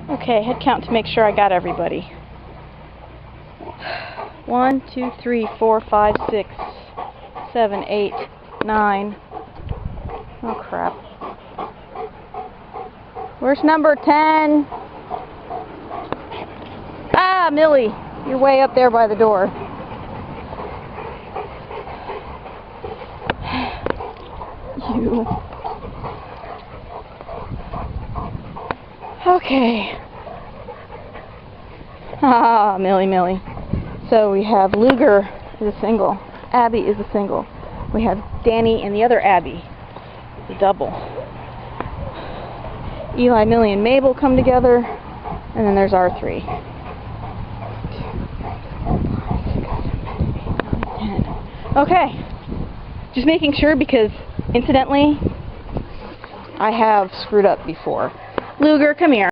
Okay, head count to make sure I got everybody. 1, 2, 3, 4, 5, 6, 7, 8, 9. Oh crap. Where's number 10? Ah, Millie, you're way up there by the door. You. Okay. Ah, Millie. So we have Luger is a single. Abby is a single. We have Danny and the other Abby, the double. Eli, Millie, and Mabel come together, and then there's our three. 10. Okay. Just making sure because, incidentally, I have screwed up before. Luger, come here.